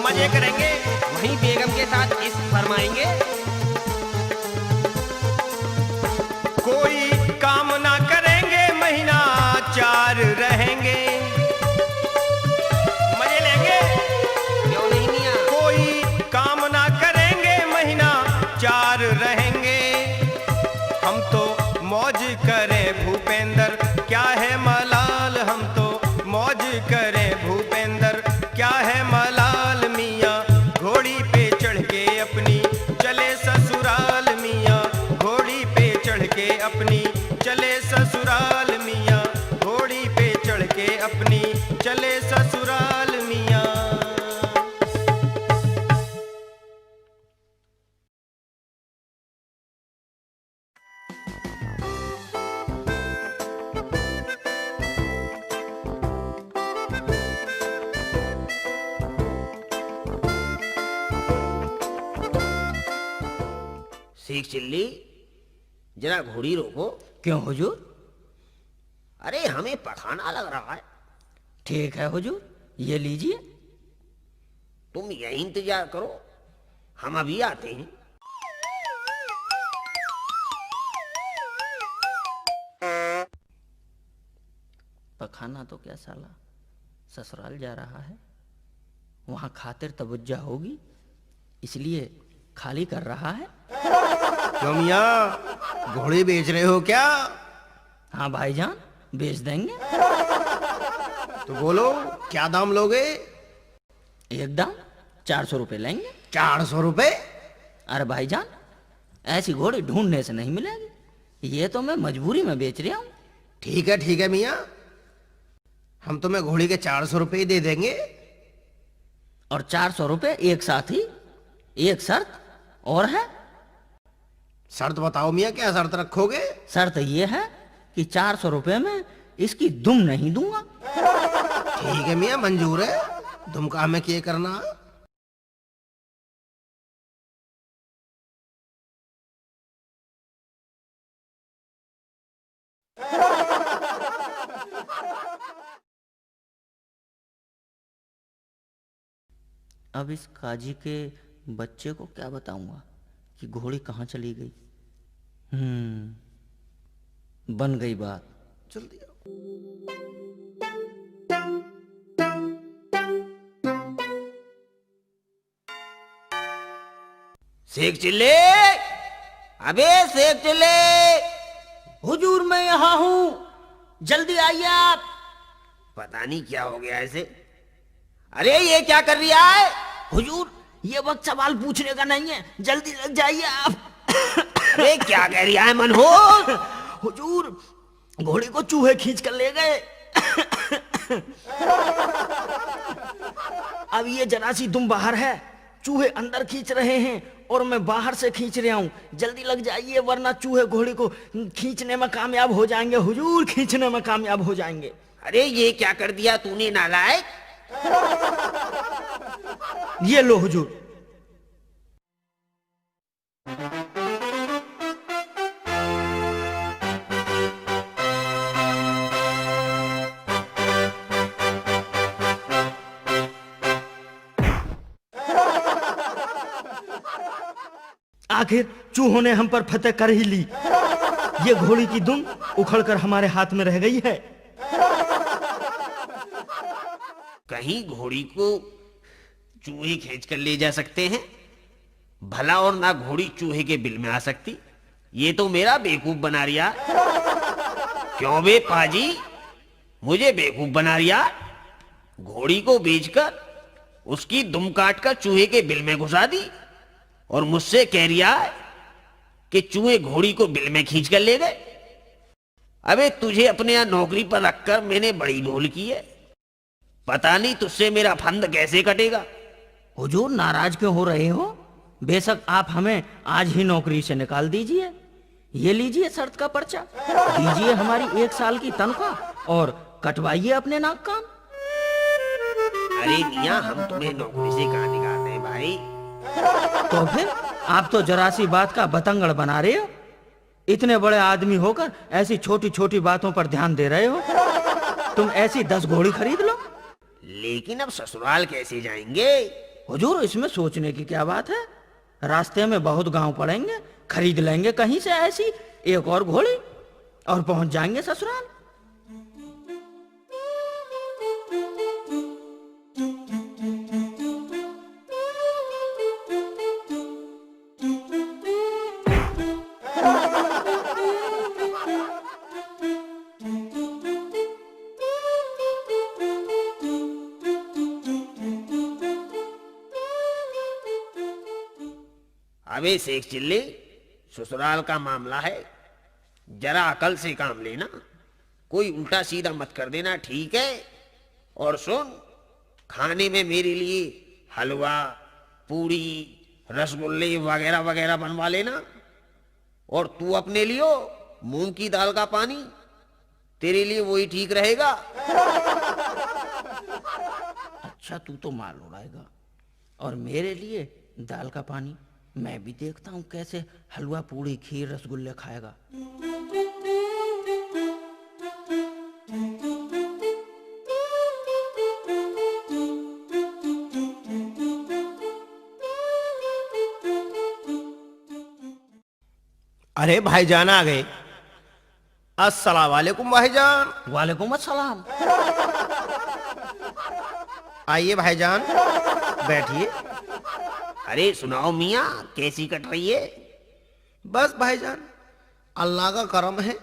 Speaker 2: मजे करेंगे।
Speaker 4: वहीं बेगम के साथ इश्क फरमाएंगे।
Speaker 2: कोई काम ना करेंगे महीना 4 रहेंगे। मजे लेंगे।
Speaker 4: क्यों नहीं मियाँ।
Speaker 2: कोई काम ना करेंगे महीना 4 रहेंगे। हम तो मौज करें भूपेंद्र, क्या है मलाल। हम तो मौज करें भूपेंद्र, क्या है मलाल। मियाँ घोड़ी पे चढ़ के अपनी चले ससुराल।
Speaker 4: शेख चिल्ली, जरा घोड़ी रोको।
Speaker 1: क्यों हुजूर?
Speaker 4: अरे हमें पखाना लग रहा है।
Speaker 1: ठीक है हुजूर, ये लीजिए।
Speaker 4: तुम यही इंतजार करो, हम अभी आते हैं।
Speaker 1: पखाना तो क्या साला ससुराल जा रहा है, वहां खातिर तवज्जो होगी, इसलिए खाली कर रहा है।
Speaker 2: क्यों मियाँ, घोड़े बेच रहे हो क्या?
Speaker 1: हाँ भाईजान, बेच देंगे।
Speaker 2: तो बोलो, क्या दाम लोगे?
Speaker 1: एकदम 400 रुपये लेंगे।
Speaker 2: 400 रुपए?
Speaker 1: अरे भाईजान, ऐसी घोड़ी ढूंढने से नहीं मिलेगी, ये तो मैं मजबूरी में बेच रहा हूँ।
Speaker 2: ठीक है मियाँ, हम तुम्हें घोड़ी के 400 रुपए ही दे देंगे।
Speaker 1: और 400 रुपये एक साथ ही, एक शर्त और है।
Speaker 2: शर्त बताओ मियाँ, क्या शर्त रखोगे?
Speaker 1: शर्त ये है कि 400 रुपये में इसकी दुम नहीं दूंगा।
Speaker 2: ठीक है मियाँ, मंजूर है। तुम का हमें क्या करना?
Speaker 1: अब इस काजी के बच्चे को क्या बताऊंगा कि घोड़ी कहाँ चली गई। बन गई बात।
Speaker 2: जल्दी आओ।
Speaker 4: शेख चिल्ले, अबे शेख चिल्ले।
Speaker 1: हुजूर मैं यहाँ हूँ, जल्दी आइए आप।
Speaker 4: पता नहीं क्या हो गया ऐसे। अरे ये क्या कर रही है?
Speaker 1: हुजूर ये वक्त सवाल पूछने का नहीं है, जल्दी लग जाइए आप।
Speaker 4: अरे क्या कह रही है मनहूस?
Speaker 1: हुजूर घोड़ी को चूहे खींच कर ले गए। अब ये जरा सी दुम बाहर है, चूहे अंदर खींच रहे हैं और मैं बाहर से खींच रहा हूँ। जल्दी लग जाइए वरना चूहे घोड़ी को खींचने में कामयाब हो जाएंगे। हुजूर खींचने में कामयाब हो जाएंगे।
Speaker 4: अरे ये क्या कर दिया तूने नालायक?
Speaker 1: ये लो हुजूर। आखिर चूहों ने हम पर फतेह कर ही ली। ये घोड़ी की दुम उखड़कर हमारे हाथ में रह गई है।
Speaker 4: कहीं घोड़ी को चूहे खींच कर ले जा सकते हैं? भला और ना घोड़ी चूहे के बिल में आ सकती। ये तो मेरा बेवकूफ बना रिया। क्यों बे पाजी, मुझे बेवकूफ बना रिया? घोड़ी को बेचकर उसकी दुम काट कर चूहे के बिल में घुसा दी और मुझसे कह रिया है कि चूहे घोड़ी को बिल में खींच कर ले गए। अबे तुझे अपने यहां नौकरी पर रखकर मैंने बड़ी भूल की है। पता नहीं तुझसे मेरा फंद कैसे कटेगा।
Speaker 1: हुजूर नाराज क्यों हो रहे हो? बेशक आप हमें आज ही नौकरी से निकाल दीजिए। ये लीजिए शर्त का पर्चा, दीजिए हमारी 1 साल की तनख्वाह और कटवाइए अपने नाक कान।
Speaker 4: अरे मियां, हम तुम्हें नौकरी से कहां निकालते हैं भाई?
Speaker 1: तो फिर आप तो जरा सी बात का बतंगड़ बना रहे हो। इतने बड़े आदमी होकर ऐसी छोटी छोटी बातों पर ध्यान दे रहे हो। तुम ऐसी 10 घोड़ी खरीद लो।
Speaker 4: लेकिन अब ससुराल कैसे जाएंगे?
Speaker 1: हुजूर इसमें सोचने की क्या बात है, रास्ते में बहुत गांव पड़ेंगे, खरीद लेंगे कहीं से ऐसी 1 और घोड़ी और पहुंच जाएंगे ससुराल।
Speaker 4: अबे शेख चिल्ली, ससुराल का मामला है, जरा अकल से काम लेना। कोई उल्टा सीधा मत कर देना, ठीक है? और सुन, खाने में मेरे लिए हलवा, पूड़ी, रसगुल्ले वगैरह वगैरह बनवा लेना। और तू अपने लिए मूंग की दाल का पानी, तेरे लिए वही ठीक रहेगा।
Speaker 1: अच्छा तू तो माल उड़ाएगा और मेरे लिए दाल का पानी। मैं भी देखता हूँ कैसे हलवा पूड़ी खीर रसगुल्ले खाएगा।
Speaker 2: अरे भाईजान आ गए। अस्सलाम वालेकुम भाईजान।
Speaker 1: वालेकुम अस्सलाम।
Speaker 2: आइए भाईजान, बैठिए।
Speaker 4: अरे सुनाओ मियाँ, कैसी कट रही है?
Speaker 2: बस भाईजान, अल्लाह का करम है।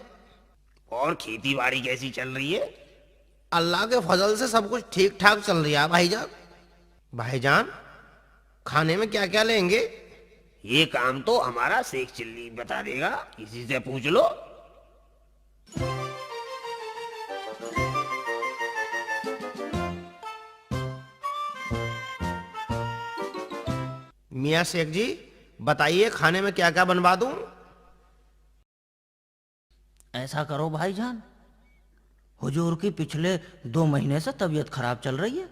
Speaker 4: और खेती बाड़ी कैसी चल रही है?
Speaker 2: अल्लाह के फजल से सब कुछ ठीक ठाक चल रही है भाईजान। भाईजान, खाने में क्या क्या लेंगे?
Speaker 4: ये काम तो हमारा शेख चिल्ली बता देगा, किसी से पूछ लो।
Speaker 2: मियाँ शेख जी, बताइए खाने में क्या क्या बनवा दूं?
Speaker 1: ऐसा करो भाईजान, हुजूर की पिछले 2 महीने से तबीयत खराब चल रही है।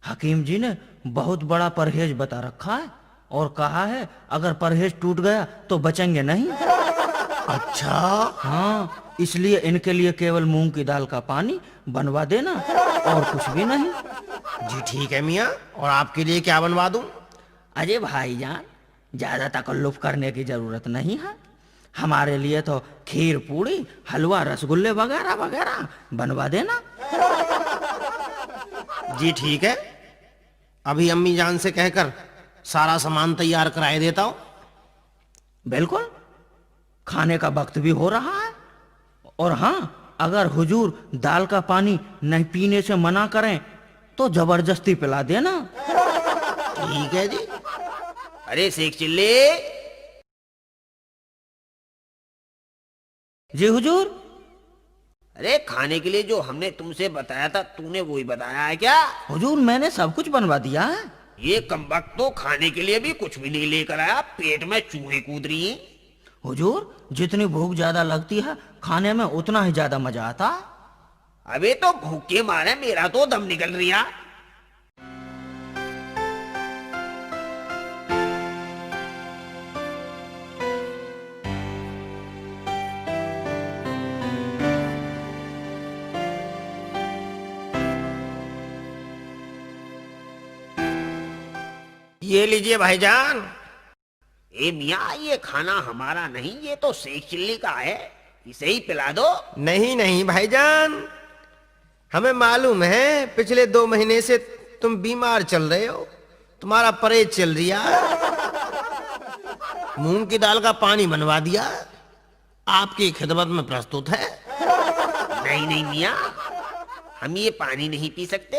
Speaker 1: हकीम जी ने बहुत बड़ा परहेज बता रखा है और कहा है अगर परहेज टूट गया तो बचेंगे नहीं।
Speaker 2: अच्छा।
Speaker 1: हाँ, इसलिए इनके लिए केवल मूंग की दाल का पानी बनवा देना और कुछ भी नहीं।
Speaker 2: जी ठीक है मियाँ, और आपके लिए क्या बनवा दूं?
Speaker 1: अजय भाईजान, ज्यादा तकल्लुफ करने की जरूरत नहीं है। हमारे लिए तो खीर पूड़ी हलवा रसगुल्ले वगैरह वगैरह बनवा देना।
Speaker 2: जी ठीक है, अभी अम्मी जान से कहकर सारा सामान तैयार कराए देता हूँ।
Speaker 1: बिल्कुल, खाने का वक्त भी हो रहा है। और हाँ, अगर हुजूर दाल का पानी नहीं पीने से मना करें तो जबरदस्ती पिला देना।
Speaker 2: ठीक है जी।
Speaker 4: अरे शेख चिल्ली।
Speaker 1: जी हुजूर।
Speaker 4: अरे खाने के लिए जो हमने तुमसे बताया था, तूने वही बताया है क्या?
Speaker 1: हुजूर, मैंने सब कुछ बनवा दिया है।
Speaker 4: ये कमबख्त तो खाने के लिए भी कुछ भी नहीं लेकर आया, पेट में चूहे कूद रही हैं।
Speaker 1: हुजूर, जितनी भूख ज्यादा लगती है खाने में उतना ही ज्यादा मजा आता है।
Speaker 4: अबे तो भूख के मारे मेरा तो दम निकल रहा।
Speaker 2: ये लीजिए भाईजान।
Speaker 4: ए मियाँ, ये खाना हमारा नहीं, ये तो शेख चिल्ली का है, इसे ही पिला दो।
Speaker 2: नहीं नहीं भाईजान, हमें मालूम है पिछले 2 महीने से तुम बीमार चल रहे हो, तुम्हारा परहेज चल रहा है। मूंग की दाल का पानी बनवा दिया, आपकी खिदमत में प्रस्तुत है।
Speaker 4: नहीं नहीं मियाँ, हम ये पानी नहीं पी सकते।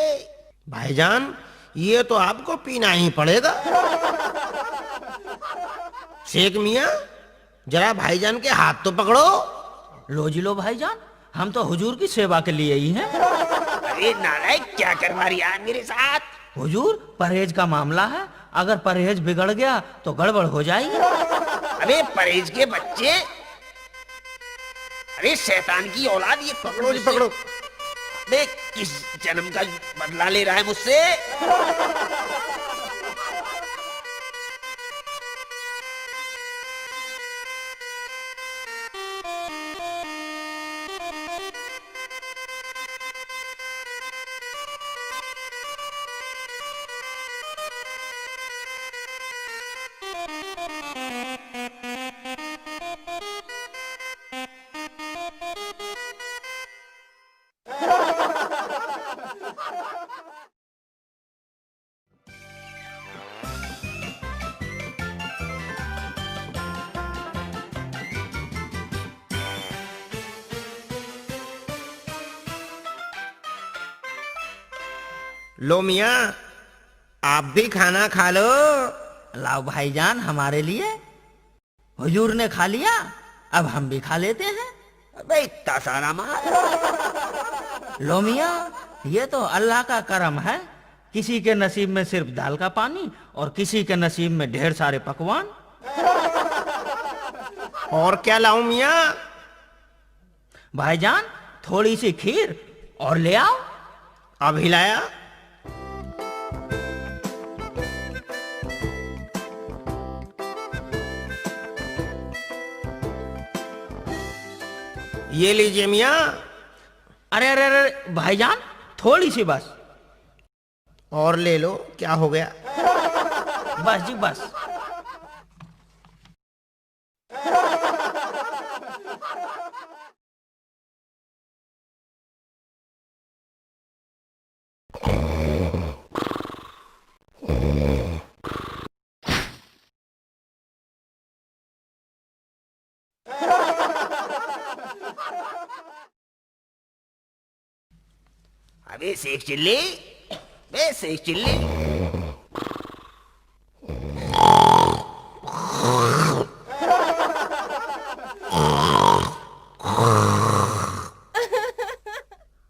Speaker 2: भाईजान, ये तो आपको पीना ही पड़ेगा। शेख मियाँ, जरा भाईजान के हाथ तो पकड़ो।
Speaker 1: लो जी लो भाईजान, हम तो हुजूर की सेवा के लिए ही हैं।
Speaker 4: अरे नालायक, क्या करवा रही है मेरे साथ?
Speaker 1: हुजूर, परहेज का मामला है, अगर परहेज बिगड़ गया तो गड़बड़ हो जाएगी।
Speaker 4: अरे परहेज के बच्चे, अरे शैतान की औलाद, ये
Speaker 2: पकड़ो जी पकड़ो।
Speaker 4: अबे किस जन्म का बदला ले रहा है मुझसे?
Speaker 2: लो मियाँ, आप भी खाना खा लो।
Speaker 1: लाओ भाईजान हमारे लिए। हुजूर ने खा लिया, अब हम भी खा लेते हैं।
Speaker 4: अबे इतना सारा माल।
Speaker 1: लो मियाँ, ये तो अल्लाह का करम है, किसी के नसीब में सिर्फ दाल का पानी और किसी के नसीब में ढेर सारे पकवान।
Speaker 2: और क्या लाऊं मियाँ?
Speaker 1: भाईजान, थोड़ी सी खीर और ले आओ।
Speaker 2: अभी लाया। ये लीजिए मियाँ।
Speaker 1: अरे अरे अरे भाईजान, थोड़ी सी बस।
Speaker 2: और ले लो, क्या हो गया?
Speaker 1: बस जी बस।
Speaker 4: अबे शेख चिल्ली, बे शेख चिल्ली।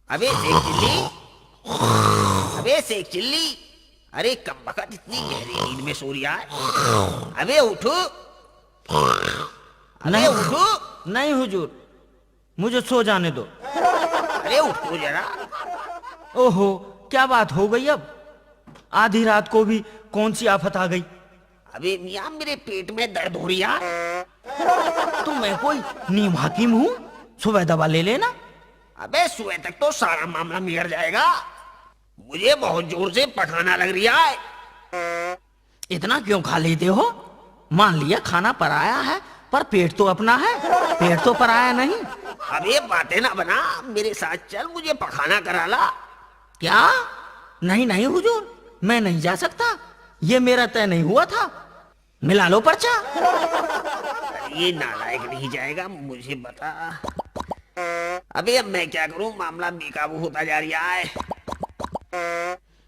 Speaker 4: अबे शेख चिल्ली, अबे शेख चिल्ली, अरे कम बखत इतनी गहरी नींद में सो रहा है। अबे उठो, अबे
Speaker 1: नहीं
Speaker 4: उठो।
Speaker 1: नहीं हुजूर, मुझे सो जाने दो।
Speaker 4: अरे उठो जरा।
Speaker 1: ओहो, क्या बात हो गई अब? आधी रात को भी कौन सी आफत आ गई?
Speaker 4: अबे मियाँ मेरे पेट में दर्द हो रहा है।
Speaker 1: तो मैं कोई नीम हकीम हूँ? सुबह दवा ले लेना।
Speaker 4: अबे सुबह तक तो सारा मामला बिगड़ जाएगा। मुझे बहुत जोर से पखाना लग रहा है।
Speaker 1: इतना क्यों खा लेते हो? मान लिया खाना पराया है, पर पेट तो अपना है, पेट तो पराया नहीं।
Speaker 4: अब ये बातें ना बना, मेरे साथ चल, मुझे पखाना करा ला।
Speaker 1: क्या? नहीं नहीं हुजूर, मैं नहीं जा सकता, ये मेरा तय नहीं हुआ था। मिला लो पर्चा।
Speaker 4: ये नालायक नहीं जाएगा, मुझे बता। अबे अब मैं क्या करूं, मामला बेकाबू होता जा रहा है।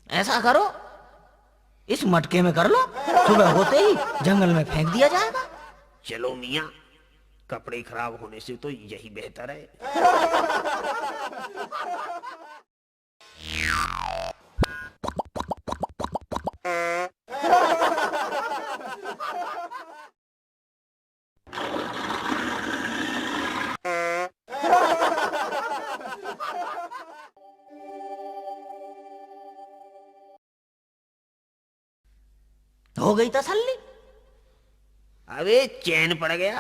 Speaker 1: ऐसा करो, इस मटके में कर लो, सुबह होते ही जंगल में फेंक दिया जाएगा।
Speaker 4: चलो मियाँ, कपड़े खराब होने से तो यही बेहतर है।
Speaker 1: हो गई तसल्ली?
Speaker 4: अबे चैन पड़ गया।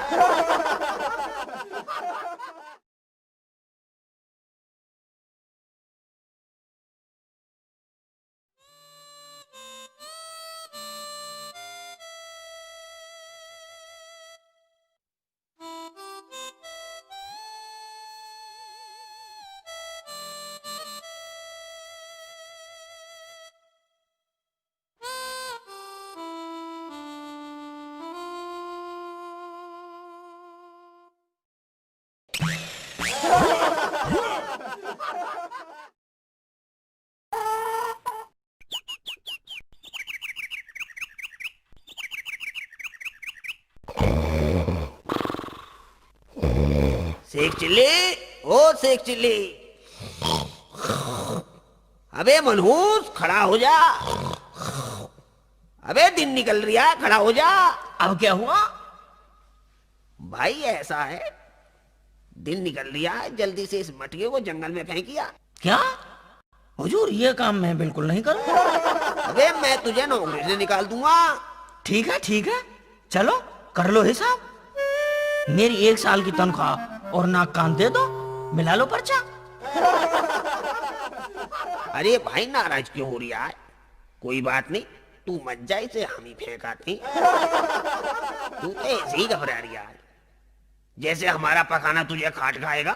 Speaker 4: शेख चिल्ली, ओ शेख चिल्ली, अबे मनहूस खड़ा हो जा। अबे दिन निकल रहा है, खड़ा हो जा।
Speaker 1: अब क्या हुआ?
Speaker 4: भाई ऐसा है, दिन निकल रहा है, जल्दी से इस मटके को जंगल में फेंकिया।
Speaker 1: क्या? हुजूर, ये काम मैं बिल्कुल नहीं करूंगा।
Speaker 4: अबे मैं तुझे नौकरी से निकाल दूंगा।
Speaker 1: ठीक है, चलो कर लो हिसाब। मेरी 1 साल की तनख्वाह और नाक कान दे दो, मिला लो पर्चा।
Speaker 4: अरे भाई नाराज क्यों हो रहा है? कोई बात नहीं, तू मत जा, इसे हम ही फेंक आते। तू तो ऐसे ही घबरा रहा है, जैसे हमारा पखाना तुझे खाट खाएगा।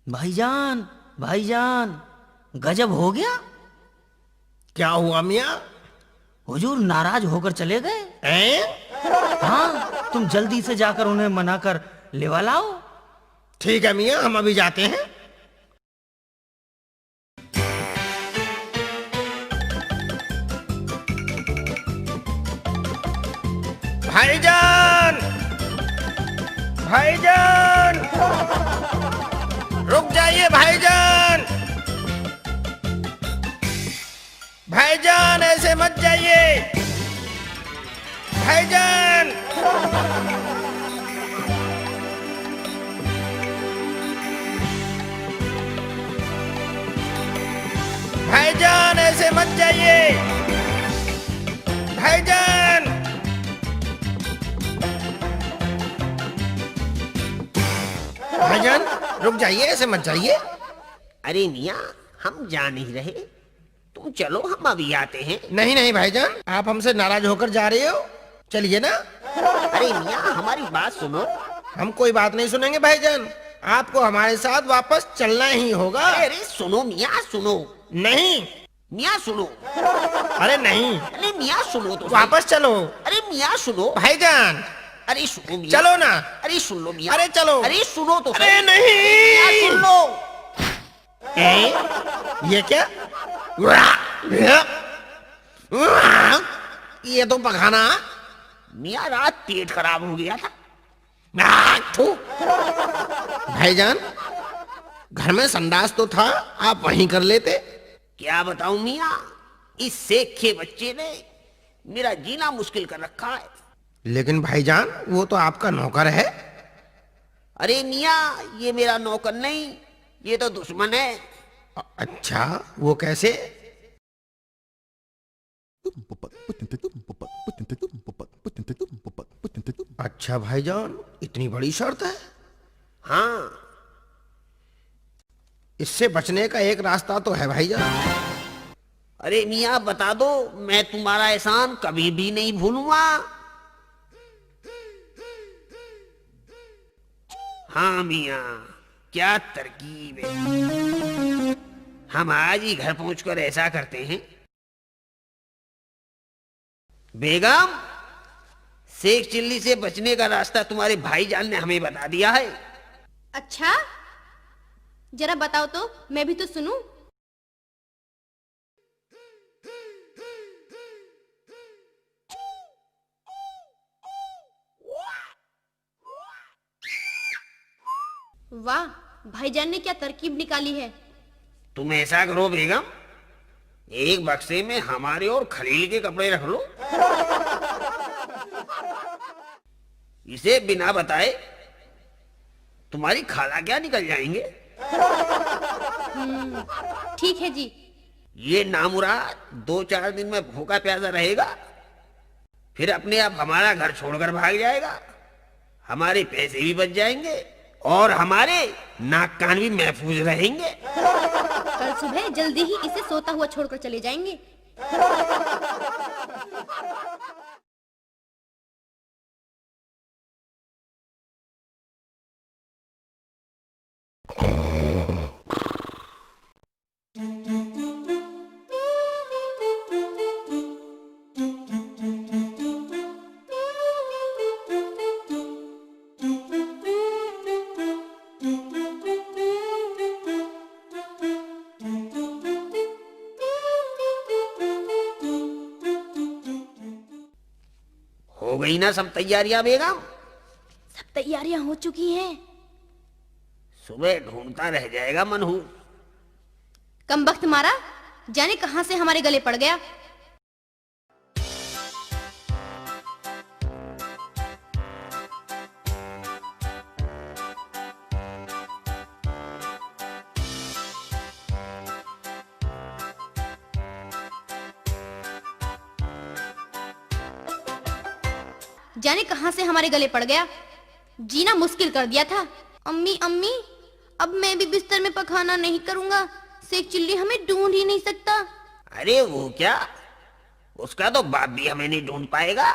Speaker 1: भाईजान, भाईजान, गजब हो गया।
Speaker 2: क्या हुआ मियाँ?
Speaker 1: हुजूर नाराज होकर चले गए।
Speaker 2: हैं?
Speaker 1: हाँ, तुम जल्दी से जाकर उन्हें मनाकर लेवा लाओ।
Speaker 2: ठीक है मियाँ, हम अभी जाते हैं। भाईजान, भाईजान, रुक जाइए भाईजान, भाईजान ऐसे मत जाइए, भाईजान। भाईजान ऐसे मत जाइए, भाईजान। भाईजान रुक जाइए, ऐसे मत जाइए।
Speaker 4: अरे मियाँ, हम जा नहीं रहे, तुम चलो, हम अभी आते हैं।
Speaker 2: नहीं नहीं भाईजान, आप हमसे नाराज होकर जा रहे हो, चलिए ना।
Speaker 4: अरे मियाँ, हमारी बात सुनो।
Speaker 2: हम कोई बात नहीं सुनेंगे भाईजान, आपको हमारे साथ वापस चलना ही होगा।
Speaker 4: अरे सुनो मियाँ, सुनो।
Speaker 2: नहीं
Speaker 4: मियाँ सुनो।
Speaker 2: अरे नहीं,
Speaker 4: अरे मियाँ सुनो तो।
Speaker 2: वापस चलो।
Speaker 4: अरे मियाँ सुनो।
Speaker 2: भाईजान
Speaker 4: अरे सुनो मियाँ।
Speaker 2: चलो ना।
Speaker 4: अरे सुन लो मियाँ।
Speaker 2: अरे चलो।
Speaker 4: अरे सुनो तो।
Speaker 2: अरे
Speaker 4: मियाँ
Speaker 2: नहीं,
Speaker 4: सुन लो।
Speaker 2: ये क्या? ये तो पखाना।
Speaker 4: मियाँ रात पेट खराब हो गया था।
Speaker 2: थू। भाईजान घर में संडास तो था, आप वहीं कर लेते।
Speaker 4: क्या बताऊं मियाँ, इस शेख के बच्चे ने मेरा जीना मुश्किल कर रखा है।
Speaker 2: लेकिन भाईजान वो तो आपका नौकर है।
Speaker 4: अरे मियाँ, ये मेरा नौकर नहीं, ये तो दुश्मन है।
Speaker 2: अच्छा, वो कैसे? अच्छा भाईजान, इतनी बड़ी शर्त है।
Speaker 4: हाँ,
Speaker 2: इससे बचने का एक रास्ता तो है भाईजान।
Speaker 4: अरे मियाँ बता दो, मैं तुम्हारा एहसान कभी भी नहीं भूलूंगा। हाँ मियाँ, क्या तरकीब है। हम आज ही घर पहुंचकर ऐसा करते हैं। बेगम, शेख चिल्ली से बचने का रास्ता तुम्हारे भाईजान ने हमें बता दिया है।
Speaker 3: अच्छा, जरा बताओ तो, मैं भी तो सुनूं। वाह, भाईजान ने क्या तरकीब निकाली है।
Speaker 4: तुम ऐसा करो बेगम, एक बक्से में हमारे और खलील के कपड़े रख लो। इसे बिना बताए तुम्हारी खाला क्या निकल जाएंगे।
Speaker 3: ठीक है जी।
Speaker 4: ये नामुराद 2-4 दिन में भूखा प्यासा रहेगा, फिर अपने आप हमारा घर छोड़कर भाग जाएगा। हमारे पैसे भी बच जाएंगे और हमारे नाक कान भी महफूज रहेंगे।
Speaker 3: कल सुबह जल्दी ही इसे सोता हुआ छोड़कर चले जाएंगे।
Speaker 4: हो गई ना सब तैयारियां बेगम?
Speaker 3: सब तैयारियां हो चुकी हैं।
Speaker 4: सुबह ढूंढता रह जाएगा मनहूस।
Speaker 3: कम वक्त मारा, जाने कहां से हमारे गले पड़ गया। जाने कहां से हमारे गले पड़ गया, जीना मुश्किल कर दिया था। अम्मी अम्मी, अब मैं भी बिस्तर में पखाना नहीं करूंगा, शेख चिल्ली हमें ढूंढ ही नहीं सकता।
Speaker 4: अरे वो क्या, उसका तो बाप भी हमें नहीं ढूंढ पाएगा।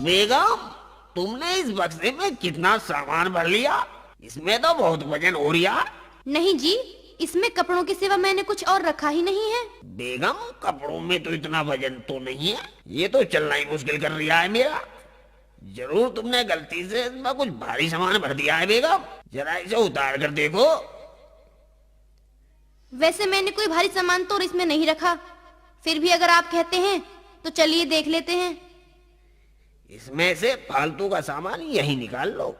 Speaker 4: बेगम, तुमने इस बक्से में कितना सामान भर लिया? इसमें तो बहुत वजन हो रहा।
Speaker 3: नहीं जी, इसमें कपड़ों की सिवा मैंने कुछ और रखा ही नहीं है।
Speaker 4: बेगम, कपड़ों में तो इतना वजन तो नहीं है, ये तो चलना ही मुश्किल कर दिया है मेरा। जरूर तुमने गलती से इसमें कुछ भारी सामान भर दिया है बेगम, जरा इसे उतार कर देखो।
Speaker 3: वैसे मैंने कोई भारी सामान तो इसमें नहीं रखा, फिर भी अगर आप कहते हैं तो चलिए देख लेते हैं।
Speaker 4: इसमें से फालतू का सामान यही निकाल लो।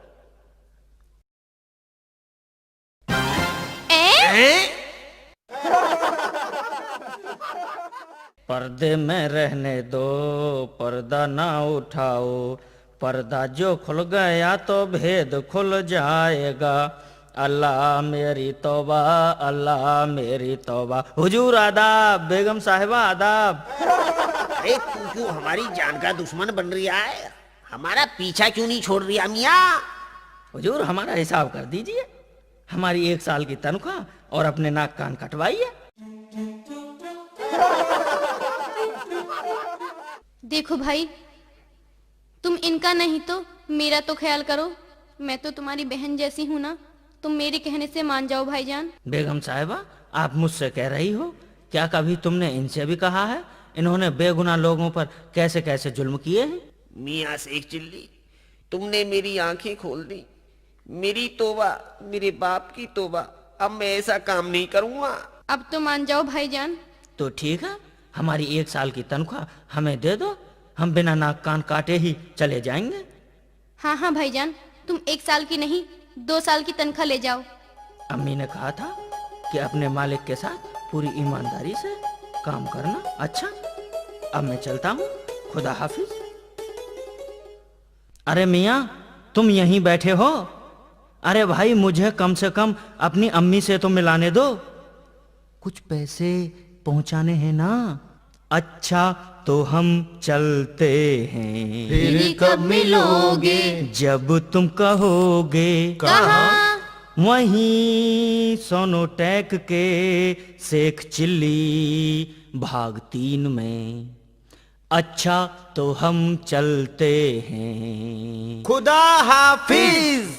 Speaker 1: पर्दे में रहने दो, पर्दा ना उठाओ, पर्दा जो खुल गया तो भेद खुल जाएगा। अल्लाह मेरी तौबा, अल्लाह मेरी तौबा। हुजूर आदाब, बेगम साहिबा आदाब।
Speaker 4: अरे तू क्यों हमारी जान का दुश्मन बन रहा है? हमारा पीछा क्यों नहीं छोड़ रहा मियाँ?
Speaker 1: हुजूर हमारा हिसाब कर दीजिए, हमारी 1 साल की तनख्वाह और अपने नाक कान कटवाइए।
Speaker 3: देखो भाई, तुम इनका नहीं तो मेरा तो ख्याल करो। मैं तो तुम्हारी बहन जैसी हूँ ना, तुम मेरे कहने से मान जाओ भाईजान।
Speaker 1: बेगम साहिबा, आप मुझसे कह रही हो, क्या कभी तुमने इनसे भी कहा है इन्होंने बेगुनाह लोगों पर कैसे कैसे जुल्म किए हैं?
Speaker 4: मियाँ शेख चिल्ली, तुमने मेरी आंखें खोल दी। मेरी तौबा, मेरे बाप की तौबा, अब मैं ऐसा काम नहीं करूँगा।
Speaker 3: अब तो मान जाओ भाईजान।
Speaker 1: तो ठीक है, हमारी 1 साल की तनख्वाह हमें दे दो, हम बिना नाक कान काटे ही चले जाएंगे।
Speaker 3: हाँ हाँ भाईजान, तुम 1 साल की नहीं 2 साल की तनख्वाह ले जाओ।
Speaker 1: अम्मी ने कहा था कि अपने मालिक के साथ पूरी ईमानदारी से काम करना। अच्छा, अब मैं चलता हूँ, खुदा हाफिज। अरे मियाँ, तुम यहीं बैठे हो? अरे भाई, मुझे कम से कम अपनी अम्मी से तो मिलाने दो, कुछ पैसे पहुंचाने हैं ना। अच्छा तो हम चलते हैं,
Speaker 3: फिर कब मिलोगे?
Speaker 1: जब तुम कहोगे।
Speaker 3: कहाँ?
Speaker 1: वहीं सोनोटेक के शेख चिल्ली भाग 3 में। अच्छा तो हम चलते हैं।
Speaker 2: खुदा हाफिज।